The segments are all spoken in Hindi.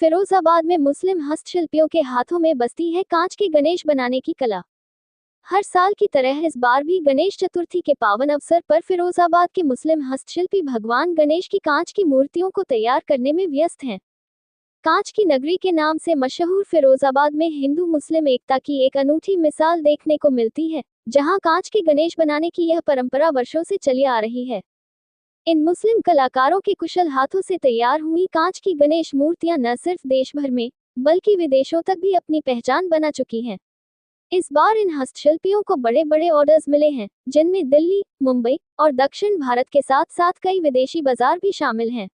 फिरोजाबाद में मुस्लिम हस्तशिल्पियों के हाथों में बसती है कांच के गणेश बनाने की कला। हर साल की तरह इस बार भी गणेश चतुर्थी के पावन अवसर पर फिरोजाबाद के मुस्लिम हस्तशिल्पी भगवान गणेश की कांच की मूर्तियों को तैयार करने में व्यस्त हैं। कांच की नगरी के नाम से मशहूर फिरोजाबाद में हिंदू मुस्लिम एकता की एक अनूठी मिसाल देखने को मिलती है, जहां कांच के गणेश बनाने की यह परंपरा वर्षों से चली आ रही है। इन मुस्लिम कलाकारों के कुशल हाथों से तैयार हुई कांच की गणेश मूर्तियां न सिर्फ देश भर में बल्कि विदेशों तक भी अपनी पहचान बना चुकी हैं। इस बार इन हस्तशिल्पियों को बड़े बड़े ऑर्डर्स मिले हैं, जिनमें दिल्ली, मुंबई और दक्षिण भारत के साथ साथ कई विदेशी बाजार भी शामिल हैं।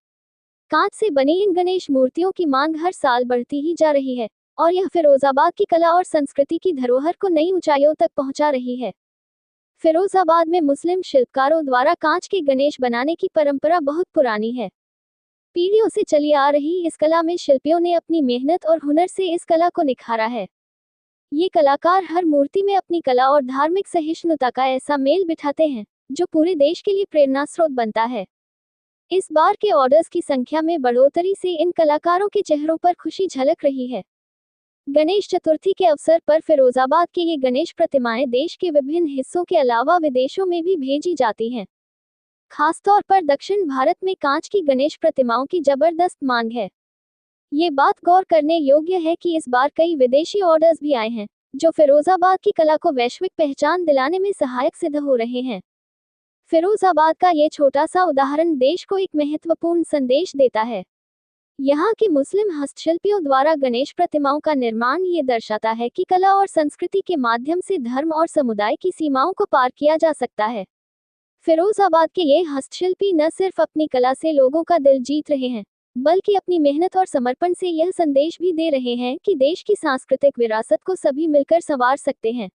कांच से बनी इन गणेश मूर्तियों की मांग हर साल बढ़ती ही जा रही है और यह फिरोजाबाद की कला और संस्कृति की धरोहर को नई ऊंचाइयों तक पहुंचा रही है। फिरोजाबाद में मुस्लिम शिल्पकारों द्वारा कांच के गणेश बनाने की परंपरा बहुत पुरानी है। पीढ़ियों से चली आ रही इस कला में शिल्पियों ने अपनी मेहनत और हुनर से इस कला को निखारा है। ये कलाकार हर मूर्ति में अपनी कला और धार्मिक सहिष्णुता का ऐसा मेल बिठाते हैं, जो पूरे देश के लिए प्रेरणा स्रोत बनता है। इस बार के ऑर्डर्स की संख्या में बढ़ोतरी से इन कलाकारों के चेहरों पर खुशी झलक रही है। गणेश चतुर्थी के अवसर पर फिरोजाबाद की ये गणेश प्रतिमाएं देश के विभिन्न हिस्सों के अलावा विदेशों में भी भेजी जाती हैं। खासतौर पर दक्षिण भारत में कांच की गणेश प्रतिमाओं की जबरदस्त मांग है। ये बात गौर करने योग्य है कि इस बार कई विदेशी ऑर्डर्स भी आए हैं, जो फिरोजाबाद की कला को वैश्विक पहचान दिलाने में सहायक सिद्ध हो रहे हैं। फिरोजाबाद का ये छोटा सा उदाहरण देश को एक महत्वपूर्ण संदेश देता है। यहाँ के मुस्लिम हस्तशिल्पियों द्वारा गणेश प्रतिमाओं का निर्माण ये दर्शाता है कि कला और संस्कृति के माध्यम से धर्म और समुदाय की सीमाओं को पार किया जा सकता है। फिरोजाबाद के ये हस्तशिल्पी न सिर्फ अपनी कला से लोगों का दिल जीत रहे हैं, बल्कि अपनी मेहनत और समर्पण से यह संदेश भी दे रहे हैं कि देश की सांस्कृतिक विरासत को सभी मिलकर संवार सकते हैं।